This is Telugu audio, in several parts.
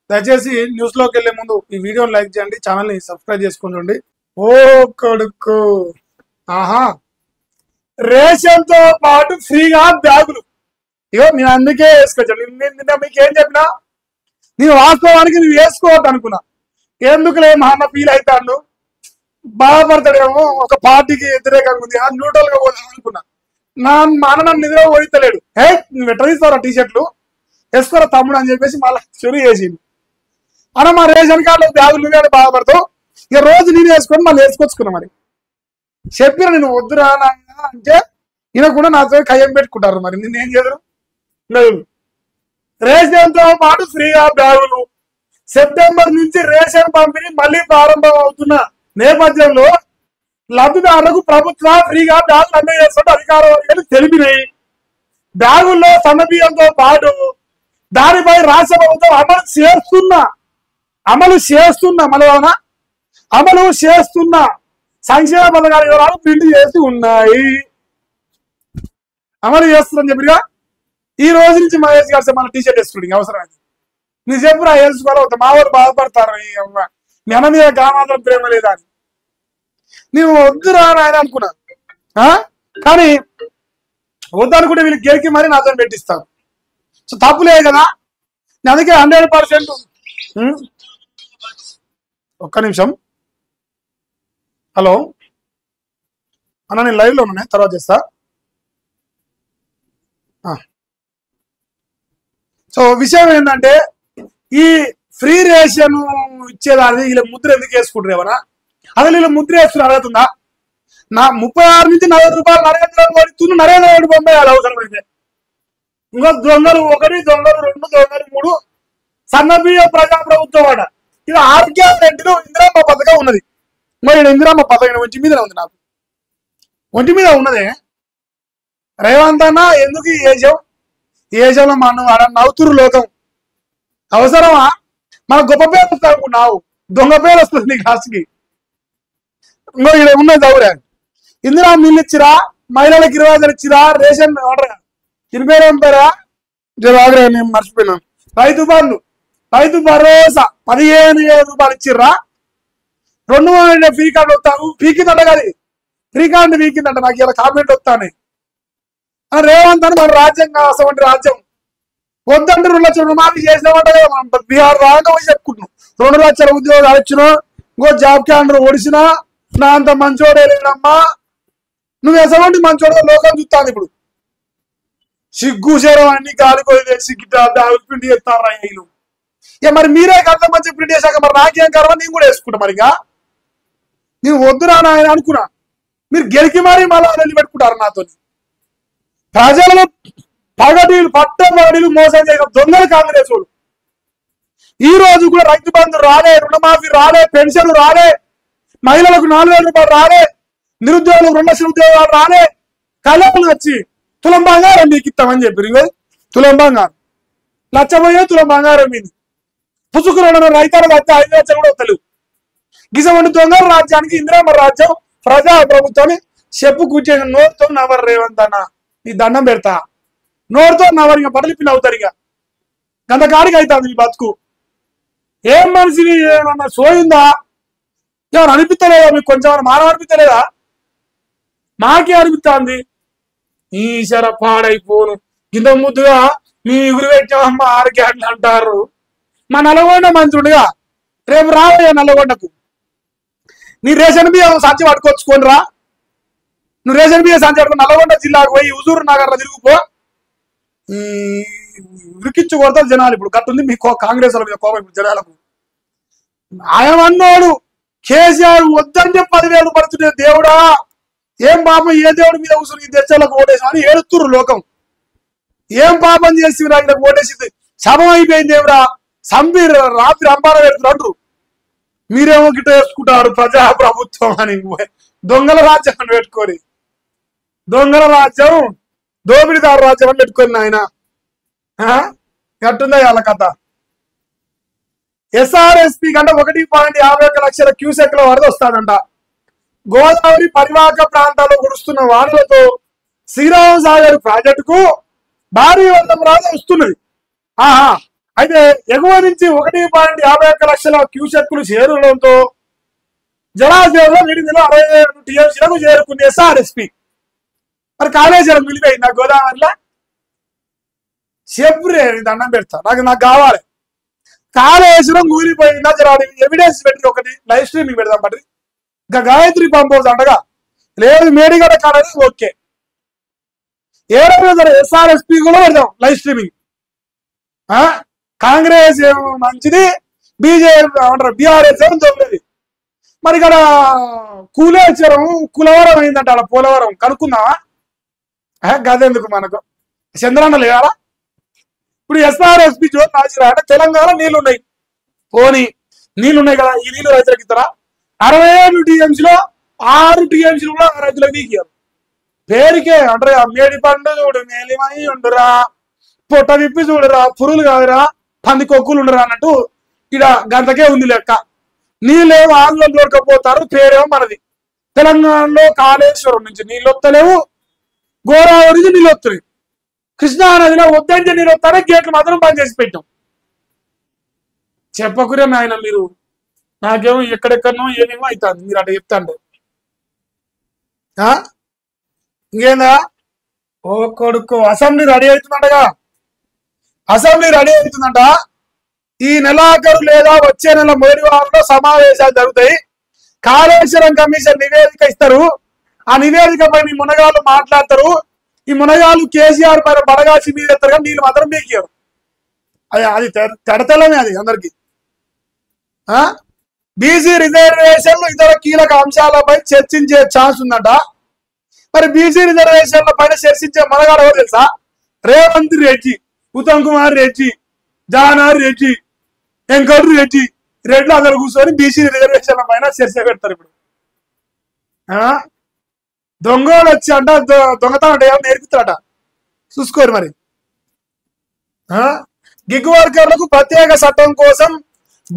దయచేసి న్యూస్ లోకి వెళ్లే ముందు ఈ వీడియోని లైక్ చేయండి, ఛానల్ ని సబ్స్క్రైబ్ చేసుకోండి. ఓ కొడుకు, ఆహా, రేషన్ తో పాటు ఫ్రీగా బ్యాగులు. ఇగో నేను అందుకే వేసుకొచ్చాను. నిన్న మీకు ఏం చెప్పినా, నేను వాస్తవానికి నువ్వు వేసుకోవద్దు అనుకున్నా. ఎందుకులే మా అన్న ఫీల్ అవుతాడు, బాధపడతాడేమో, ఒక పార్టీకి వ్యతిరేకంగా ఉంది, న్యూట్రల్ గా పోదాం అనుకున్నా. మా అన్న నన్ను నిద్ర పోయితలేడు. నువ్వు ఎట్లా తీసుకోరా టీషర్ట్లు వేసుకోరా తమ్ముడు అని చెప్పేసి మళ్ళీ చురు చేసింది. అన్న మా రేషన్ కార్డులో బ్యాగులు నువ్వే బాధపడతావు, ఇక రోజు నేను వేసుకొని మళ్ళీ వేసుకొచ్చుకున్నా. మరి చెప్పిన నేను వద్దురా అంటే ఈయన కూడా నాతో కయ్యం పెట్టుకుంటారు. మరి నిన్నేం చేద్దరు? రేషన్ తో పాటు ఫ్రీగా బ్యాగులు. సెప్టెంబర్ నుంచి రేషన్ పంపిణీ మళ్ళీ ప్రారంభం అవుతున్న నేపథ్యంలో లబ్ధిదారులకు ప్రభుత్వ ఫ్రీగా బ్యాగులు అందజేస్తున్న అధికార వర్గాలు తెలిపినాయి. బ్యాగుల్లో సన్నబియ్యంతో పాటు దానిపై రాష్ట్ర ప్రభుత్వం అమలు చేస్తున్న సంక్షేమ పథకాల వివరాలు ప్రింట్ చేసి ఉన్నాయి. అమలు చేస్తుందని చెప్పిగా ఈ రోజు నుంచి మహేష్ గారు మన టీషర్ట్ వేసుకుంటుంది అవసరం. నీ చెప్పురా వేసుకోవాలి, మా వాళ్ళు బాధపడతారు, మీ అన్న మీద గ్రామాంతరం ప్రేమ లేదా అని. నీవు వద్దురా ఆయన అనుకున్నా, కానీ వద్దనుకుంటే వీళ్ళు గెలికి మరి నాతో పెట్టిస్తాను. సో తప్పులే కదా, అందుకే 100%. ఒక్క నిమిషం. హలో అన్న, నేను లైవ్ లో ఉన్నా, తర్వాత చేస్తా. సో విషయం ఏంటంటే, ఈ ఫ్రీ రేషన్ ఇచ్చేదాన్ని వీళ్ళ ముద్ర ఎందుకు వేసుకుంటారు ఏమన్నా? అసలు వీళ్ళు ముద్ర వేస్తున్నారు అడుగుతుందా? నా 36 నుంచి 40 రూపాయలు నరేంద్ర మోడీ పంపేయాలి అవసరమైతే. ఇంకో దొంగలు 1, దొంగలు 2, దొంగలు 3 సన్నబియ్య ప్రజాప్రభుత్వం అట. ఇది ఆరోగ్య గ్యారెంటీలో ఇందిరమ్మ పథకం ఉన్నది. మరి ఇందిరమ్మ పథకం ఒంటి మీద ఉంది, నాకు ఒంటి మీద ఉన్నదే. రేవంత్ అన్న ఎందుకు ఈ ఏజంలో మనం నవ్వుతురు లోకం అవసరమా? మన గొప్ప పేరు వస్తుంది అనుకున్నావు, దొంగ పేరు వస్తుంది నీకు లాస్ట్కి. ఇంకో ఇక్కడ ఉన్నది చదువురా, ఇందిరా మిల్లు ఇచ్చిరా, మహిళలకు 20,000 ఇచ్చిరా, రేషన్ ఆర్డర్ దీని పేరు పంపారా, నేను మర్చిపోయినాను. రైతు భరోసా 15,000 రూపాయలు ఇచ్చిర్రా. 200 ఫ్రీ కార్డు వస్తాను పీకిందంట కదా, ఫ్రీ కార్డు పీకిందంట. నాకు ఇలా కామెంట్ వస్తాను. రేవంత్ అని మన రాజ్యం కావాల్సిన రాజ్యం వద్దంటే 2 లక్షల రుణమాఫీ చేసినామంట కదా. మనం బీహార్ రాగా చెప్పుకుంటున్నాం. 2 లక్షల ఉద్యోగాలు ఇచ్చినా, ఇంకో జాబ్ క్యాలెండర్ ఓడిసినా, నా అంత మంచోడే లేనమ్మా, నువ్వు ఎసవంటి మంచోడే లోకం చూస్తాను. ఇప్పుడు సిగ్గు శరం అన్ని గాలిపోయి సిగ్గిట ప్రింట్ చేస్తారా వీళ్ళు. ఇక మరి మీరే అంత మంచి ప్రింట్ చేశాక మరి నాకేం కర్మ, నేను కూడా వేసుకుంటా. మరిగా నేను వద్దురా ఆయన అనుకున్నా, మీరు గెలికి మరీ మళ్ళా వెళ్ళి పెట్టుకుంటారు నాతో. ప్రజలను పట్టబడిలు మోసం చేసిన దొంగలు కాంగ్రెస్ వాళ్ళు. ఈ రోజు కూడా రైతు బంధు రాలే, రుణమాఫీ రాలే, పెన్షన్ రాలే, మహిళలకు 4,000 రూపాయలు రాలే, నిరుద్యోగులకు 2 లక్షల ఉద్యోగాలు రాలే. కళలు వచ్చి తులం బంగారం మీకు ఇస్తామని చెప్పి తులం బంగారం లచ్చబోయే తులం బంగారం మీద పుసుకులు రైతాలకు వస్తే 5 లక్షలు కూడా వస్తలేవు. గిసవంటి దొంగల రాజ్యానికి ఇందిరమ్మ రాజ్యం ప్రజా ప్రభుత్వాన్ని చెప్పు కూర్చొని నోరుతో నవరు రేవంత్ అన్న, ఈ దండం పెడతా, నోరుతో నవరు. ఇక పడలిపిన అవుతారు. ఇక గంతకాడికి అవుతుంది ఈ బతుకు. ఏం మనిషిని ఏమన్నా సోయిందా? ఏమన్నా అనిపిస్తలేదా మీకు? కొంచెం మానవ అనిపిస్తలేదా? మాకే అనిపిస్తుంది. ఈశ్వర పాడైపోను. కింద ముద్దుగా మీ ఎగురు పెట్టామమ్మ 6 గంటలు అంటారు. మా నల్లగొండ మంత్రుడుగా రేపు రావయ్యా నల్లగొండకు. నీ రేషన్ బియ్యం సంచి పట్టుకొచ్చుకొని రా. నువ్వు రేషన్ బియ్యం సంచి పట్టుకుని నల్లగొండ జిల్లాకు పోయి హుజూర్ నగర్ లో తిరుగుపో. ఉరికిచ్చు కొడతారు జనాలు. ఇప్పుడు కట్టుంది మీ కాంగ్రెస్ వాళ్ళ మీద కోపం ఇప్పుడు జనాలకు. ఆయన అన్నోడు కేసీఆర్ వద్దని చెప్పి 10,000 పడుతుండే. దేవుడా ఏం పాపం, ఏ దేవుడి మీద ఉసురు ఈ దేశాలకు ఓటేసాం అని ఏడుతుర్రు లోకం. ఏం పాపం చేసి నాకు ఓటేసింది, శవం అయిపోయింది దేవుడా, సంబి రాత్రి అంబారా పెడుతున్నారు అంటారు. మీరేమో గిట్ట వేసుకుంటారు ప్రజా ప్రభుత్వం అని. దొంగల రాజ్యం అని పెట్టుకొని, దొంగల రాజ్యం, దోపిడిదారు రాజ్యం అని పెట్టుకొని ఆయన ఎట్టుందా వాళ్ళ కథ. ఎస్ఆర్ఎస్పీ కంటే 1.51 లక్షల క్యూసెక్ల వరద వస్తాదంట. గోదావరి పరివాహక ప్రాంతాల్లో కురుస్తున్న వానలతో శ్రీరామ సాగర్ ప్రాజెక్టుకు భారీ వర్షం రాజు వస్తున్నది. అయితే ఎగువ నుంచి 1.51 లక్షల క్యూసెక్కులు చేరువడంతో జలాశయంలో నీటిలో 67 టీఎంసీలకు చేరుకుంది ఎస్ఆర్ఎస్పి. మరి కాళేశ్వరం మిలిపోయింది ఆ గోదావరిలో. చెప్పురే దండం పెడతా, నాకు కావాలి. కాళేశ్వరం కూలిపోయిందా జర ఎవిడెన్స్ పెట్టి ఒకటి లైవ్ స్ట్రీమింగ్ పెడదాం పట్టి. ఇంకా గాయత్రి పంప్ హౌస్ అంటగా లేదు, మేడిగడ్డ కాలేజ్ ఓకే. ఏడో సరే ఎస్ఆర్ఎస్పి కూడా పెడదాం లైవ్ స్ట్రీమింగ్. కాంగ్రెస్ మంచిది, బీజేపీ అంటారు బీఆర్ఎస్ దొంగది. మరి ఇక్కడ కూలేశ్వరం కులవరం అయిందంట, అలా పోలవరం కనుక్కుందామా? గదెందుకు మనకు చంద్రన్న లేదా? ఇప్పుడు ఎస్ఆర్ఎస్పి జోన్ రాసిరా అంటే తెలంగాణ నీళ్లు ఉన్నాయి, పోనీ నీళ్లు ఉన్నాయి కదా, ఈ నీళ్లు రైతులకు ఇస్తారా? 67 టీఎంసీలో 6 టీఎంసీలు కూడా రైతులకు వీకారు. పేరుకే అంటారు మేడి పండు చూడు, మేలిమని ఉండురా, పొట్ట విప్పి చూడరా, పురులు కాదురా, పంది కొక్కులు ఉండరా అన్నట్టు ఇక్కడ గంటకే ఉంది లెక్క. నీళ్ళేమో ఆంగ్లం దొరకపోతారు, పేరేమో మనది. తెలంగాణలో కాళేశ్వరం నుంచి నీళ్ళు వస్తలేవు, గోదావరి నుంచి నీళ్ళు వస్తున్నాయి, కృష్ణా నదిలో వద్దంటే నీళ్ళు వస్తారే, గేట్లు మాత్రం బంద్ చేసి పెట్టాం. చెప్పకురే నాయన మీరు, నాకేమో ఎక్కడెక్కడనో ఏమేమో అవుతుంది మీరు అట్లా చెప్తాంటే. ఇంకేందా ఓ కొడుకు, అసెంబ్లీ రెడీ అవుతుందంటగా, అసెంబ్లీ రెడీ అవుతుందంట. ఈ నెలాఖరు లేదా వచ్చే నెల మొదటి వారంలో సమావేశాలు జరుగుతాయి. కాళేశ్వరం కమిషన్ నివేదిక ఇస్తారు. ఆ నివేదికపై మీ మునగాళ్ళు మాట్లాడతారు. ఈ మునగాళ్ళు కేసీఆర్ పైన బడగాసి మీద ఎత్తారు కానీ నీళ్ళు మాత్రం మీకారు. అది తెడతలమే అది అందరికి. బీసీ రిజర్వేషన్లు ఇతర కీలక అంశాలపై చర్చించే ఛాన్స్ ఉందంట. మరి బీసీ రిజర్వేషన్ల పైన చర్చించే మనగాడు ఎవరు తెలుసా? రేవంత్ రెడ్డి, ఉత్తమ్ కుమార్ రెడ్డి, జానార్ రెడ్డి, వెంకట్ రెడ్డి, రెడ్లు అందరు కూర్చొని బీసీ రిజర్వేషన్ల పైన చర్చ పెడతారు. ఇప్పుడు దొంగలు వచ్చి అంట దొంగతనం అంటే ఏమన్నా నేర్పుతారట, చూసుకోరు. మరి గిగ్ వర్కర్లకు ప్రత్యేక చట్టం కోసం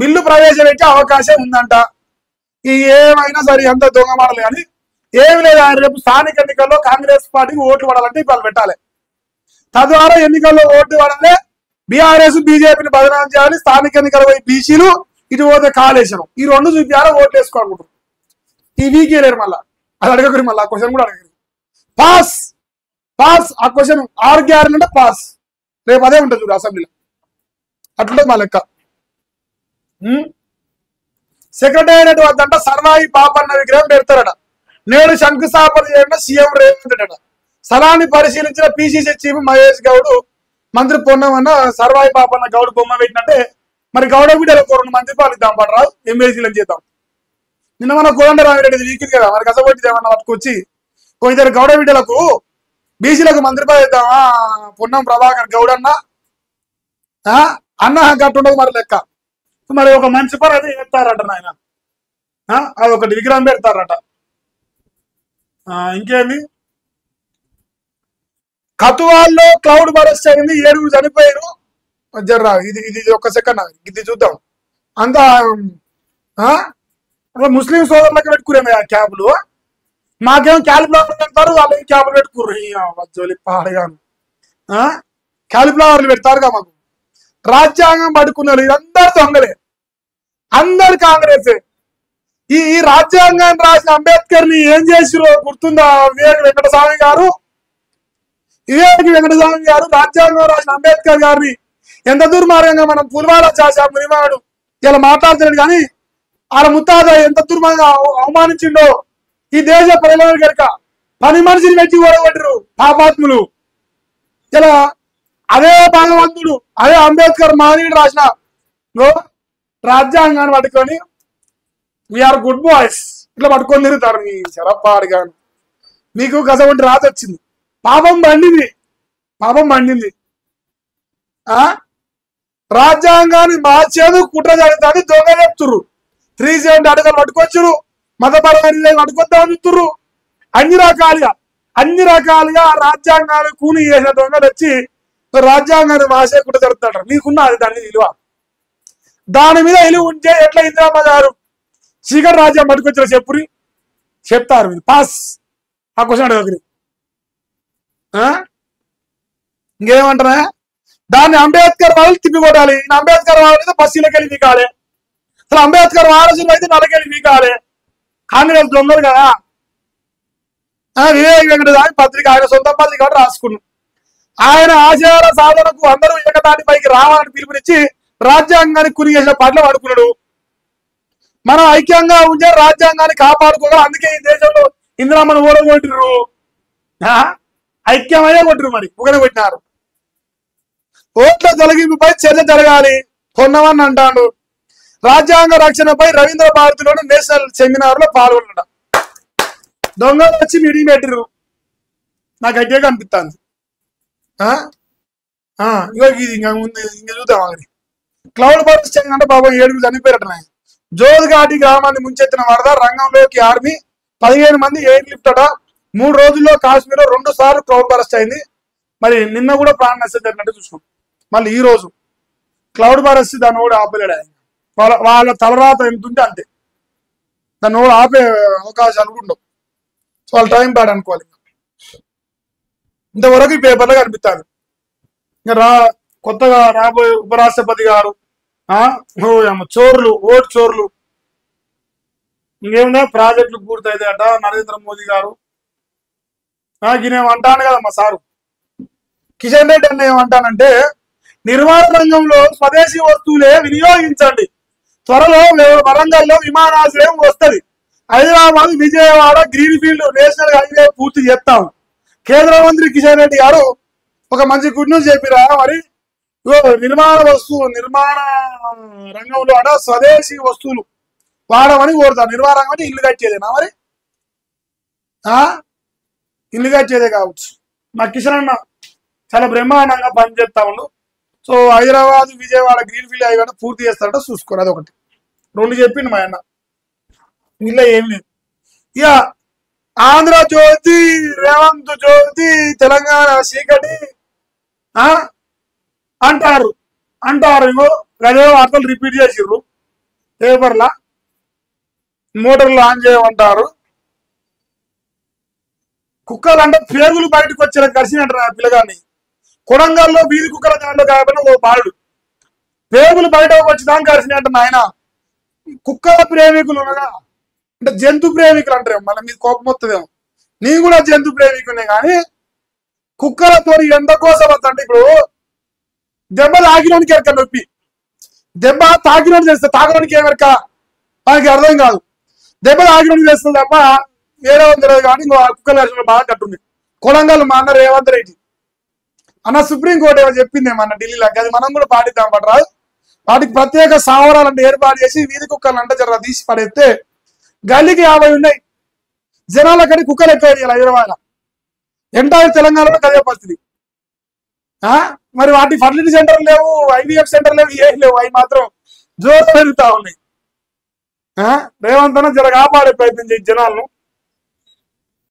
బిల్లు ప్రవేశపెట్టే అవకాశం ఉందంట. ఈ ఏమైనా సరే అంత దొంగ మాటలు కానీ ఏమి లేదు. రేపు స్థానిక ఎన్నికల్లో కాంగ్రెస్ పార్టీకి ఓట్లు పడాలంటే వాళ్ళు పెట్టాలి. తద్వారా ఎన్నికల్లో ఓట్లు పడాలి, బీఆర్ఎస్ బీజేపీని బదనాం చేయాలి. స్థానిక ఎన్నికల పోయి బీసీలు, ఇటు పోతే కాళేశ్వరం, ఈ రెండు చూపించాలి, ఓట్లు వేసుకోవాలనుకుంటారు. ఈ వీకే లేరు. మళ్ళా అది అడగకరి, మళ్ళీ ఆ క్వశ్చన్ కూడా అడగరు. పాస్ పాస్ ఆ క్వశ్చన్ 6 గ్యారెంటీ అంటే పాస్. రేపు అదే ఉంటుంది చూడు అసెంబ్లీలో, అట్లుంటుంది మా లెక్క. సెక్రటేరియట్ వద్దంట సర్వాయి పాపన్న విగ్రహం పెడతారట. నేడు శంకుస్థాపన చేయడం సీఎం రేవంత్ రెడ్డి. స్థలాన్ని పరిశీలించిన పిసిసి చీఫ్ మహేష్ గౌడ్, మంత్రి పొన్నమన్న సర్వాయి పాపన్న గౌడ్ బొమ్మ పెట్టినట్టే మరి గౌడ బిడ్డలకు 2 మంది పాలు ఇద్దాం పడరాదు, ఎమ్మెల్సీలను చేద్దాం. నిన్న మన కోదండరామిరెడ్డి వీకింది కదా, మరి కసబొట్టి ఏమన్నా పట్టుకొచ్చి ఇద్దరు గౌడ బిడ్డలకు బీసీలకు మంత్రి పదవి ఇద్దామా? పొన్నం ప్రభాకర్ గౌడ్ అన్న గట్టుండదు మరి లెక్క. మరి ఒక మంచి పని అది చేస్తారట నాయన, అది ఒకటి విగ్రహం పెడతారట. ఇంకేమి, కతువాల్లో క్లౌడ్ బరస్ట్ అయింది, 7 చనిపోయారు. జర్రా ఇది ఒక్క సెకండ్ ఇది చూద్దాం. అంతా ముస్లిం సోదరులకు పెట్టుకురే క్యాబ్లు, మాకేమో క్యాలిఫ్లవర్ పెడతారు, వాళ్ళకి క్యాబ్లు పెట్టుకుర్రు. పాడగాను క్యాలిఫ్లవర్లు పెడతారుగా మాకు. రాజ్యాంగం పడుకున్నారు, ఇదందరు దొంగలే, అందరు కాంగ్రెస్. ఈ రాజ్యాంగాన్ని రాసిన అంబేద్కర్ ని ఏం చేసిరో గుర్తుందా? వివేక్ వెంకటస్వామి గారు రాజ్యాంగం రాసిన అంబేద్కర్ గారిని ఎంత దుర్మార్గంగా మనం పులివాల చాసా మునిమాడు ఇలా మాట్లాడుతున్నాడు. కానీ వాళ్ళ ముత్తాత ఎంత దుర్మార్గంగా అవమానించిండో ఈ దేశ ప్రజల కనుక 10 మనిషిని పెట్టి ఓడగొట్టరు పాపాత్ములు. ఇలా అదే భగవంతుడు, అదే అంబేద్కర్ మహనీయుడు రాసిన రాజ్యాంగాన్ని పట్టుకొని వీఆర్ గుడ్ బాయ్స్ ఇట్లా పట్టుకొని తిరుగుతారు. మీ శరపాడు గాను మీకు కసవంటి రాత వచ్చింది, పాపం పండింది. రాజ్యాంగాన్ని మార్చేది కుట్ర జరుగుతుంది, దొంగ చెప్తుర్రు. 370 అడుగులు పట్టుకొచ్చురు, మతపరమైన పట్టుకొద్దామని చెప్తుర్రు. అన్ని రకాలుగా రాజ్యాంగాన్ని కూని చేసిన దొంగలు వచ్చి రాజ్యాంగాన్ని మార్చే కుట్ర జరుగుతాడు. మీకున్న అది దాని విలువ, దాని మీద విలువ ఉంటే ఎట్లా ఇందిరామ్మ గారు చీకటి రాజ్యం పట్టుకొచ్చిన చెప్పురి చెప్తారు. మీరు పాస్ ఆ క్వశ్చన్ అడగరు. ఇంకేమంటారా? దాన్ని అంబేద్కర్ వాళ్ళు తిప్పికొట్టాలి. అంబేద్కర్ వాళ్ళు బస్సులకు వెళ్ళి వీకాలి. అసలు అంబేద్కర్ వారసులు అయితే నలకెళ్ళి వీకాలి. కాంగ్రెస్ దొంగలు కదా. వివేక్ వెంకట స్వామి పత్రిక ఆయన సొంత పత్రిక రాసుకున్నాం. ఆయన ఆశయాల సాధనకు అందరూ ఏకతాటిపైకి రావాలని పిలుపునిచ్చి రాజ్యాంగాన్ని కురిగేసిన పాటలు వాడుకున్నాడు. మనం ఐక్యంగా ఉంటే రాజ్యాంగాన్ని కాపాడుకోవాలి. అందుకే ఈ దేశంలో ఇందిరామను ఓడగొట్టిర్రు. ఐక్యమయ్యే కొట్టిరు. మరి ఒకనే కొట్టినారు. ఓట్ల తొలగింపుపై చర్చ జరగాలి కొన్నవని అంటాడు. రాజ్యాంగ రక్షణపై రవీంద్ర భారతిలోని నేషనల్ సెమినార్ లో పాల్గొన్నాడు. దొంగలు వచ్చి మీటింగ్ పెట్టిరు. నాకు గట్టిగా అనిపిస్తుంది. ఇది ఇంకా ముందు ఇంకా చూద్దాం. అది క్లౌడ్ బర్స్ట్ అంటే బాబా 7 చనిపోయారట. జోద్ఘాటి గ్రామాన్ని ముంచెత్తిన వరద, రంగంలోకి ఆర్మీ, 15 మంది ఎయిర్ లిఫ్ట్ అట. 3 రోజుల్లో కాశ్మీర్ లో 2 సార్లు క్లౌడ్ బర్స్ట్ అయింది. మరి నిన్న కూడా ప్రాణ నష్టం జరిగినట్టు చూసినాం. మళ్ళీ ఈ రోజు క్లౌడ్ బర్స్ట్ దాన్ని కూడా ఆపలేడు. వాళ్ళ తలరాత ఎంత ఉంటే అంతే. దాన్ని కూడా ఆపే అవకాశాలు కూడా ఉండవు. సో వాళ్ళ టైం బ్యాడ్ అనుకోవాలి. ఇంతవరకు ఈ పేపర్లో కనిపిస్తారు. ఇంకా కొత్తగా రాబోయే ఉపరాష్ట్రపతి గారు చోర్లు, ఓటు చోర్లు. ఇంకేముందా ప్రాజెక్టులు పూర్తయితే అట. నరేంద్ర మోదీ గారు ఈయనేమంటాను కదా మా సారు కిషన్ రెడ్డి అన్న ఏమంటానంటే, నిర్మాణ రంగంలో స్వదేశీ వస్తువులే వినియోగించండి. త్వరలో వరంగల్లో విమానాశ్రయం వస్తుంది. Hyderabad, Vijayawada green field national highway పూర్తి చేస్తాం. కేంద్ర మంత్రి కిషన్ రెడ్డి గారు ఒక మంచి గుడ్ న్యూస్ చెప్పిరా. మరి నిర్మాణ రంగంలో అట స్వదేశీ వస్తువులు వాడమని కోరుతారు. నిర్మాణ రంగం అంటే ఇల్లు కట్టేదేనా? మరి ఇల్లు కట్టేదే కావచ్చు. మా కిషన్ అన్న చాలా బ్రహ్మాండంగా పనిచేస్తా ఉండు. So Hyderabad, Vijayawada green field highway పూర్తి చేస్తారట. చూసుకోరు. అదొకటి. 2 చెప్పిండు మా అన్న. ఇలా ఏం లేదు. ఇక ఆంధ్ర జ్యోతి, రేవంత్ జ్యోతి, తెలంగాణ చీకటి అంటారు. ఇగో అదే వార్తలు రిపీట్ చేసిర్రు పేపర్లా. మోటార్లు ఆన్ చేయమంటారు. కుక్కలు అంటే పేగులు బయటకు వచ్చేలా కలిసినట్టు పిల్లగాన్ని. కొడంగల్లో వీధి కుక్కల దాంట్లో కాకపోయినా ఓ బాలుడు పేగులు బయటకు వచ్చిదాకా కలిసినట్టు. ఆయన కుక్కల ప్రేమికులు ఉండగా అంటే జంతు ప్రేమికులు అంటారు. మళ్ళీ మీకు కోపం వస్తుందేమో. నేను కూడా జంతు ప్రేమికునే, కానీ కుక్కలతో ఎంత కోసం వస్తుంటే, ఇప్పుడు దెబ్బ తాకినోనికి ఎరక నొప్పి, దెబ్బ తాకినోడు చేస్తే తాకినోనికి ఏమెరక మనకి అర్థం కాదు. దెబ్బ తాకినోడు చేస్తుంది తప్ప వేరే తెలియదు. కానీ ఇంకో కుక్కల దర్శనం బాగా కట్టుంది. కొడంగల్ మా అన్న రేవంత్ రెడ్డి అన్న సుప్రీంకోర్టు ఏమో చెప్పింది మన ఢిల్లీలో. అది మనం కూడా పాటిద్దాం పట్టరాదు. వాటికి ప్రత్యేక సావరాలంటే ఏర్పాటు చేసి వీధి కుక్కలు అంటే జర తీసి పడేస్తే గల్లీకి 50 ఉన్నాయి. జనాల కడి కుక్కలు ఎక్కువ వేయాలి హైదరాబాద్. ఎంటైర్ తెలంగాణలో అదే పరిస్థితి. మరి వాటి ఫర్టిలిటీ సెంటర్ లేవు, ఐవీఎఫ్ సెంటర్ లేవు, ఏం లేవు. అవి మాత్రం జోరు పెరుగుతా ఉన్నాయి. రేవంత్ అన్న జర కాపాడే ప్రయత్నం చేసి జనాలను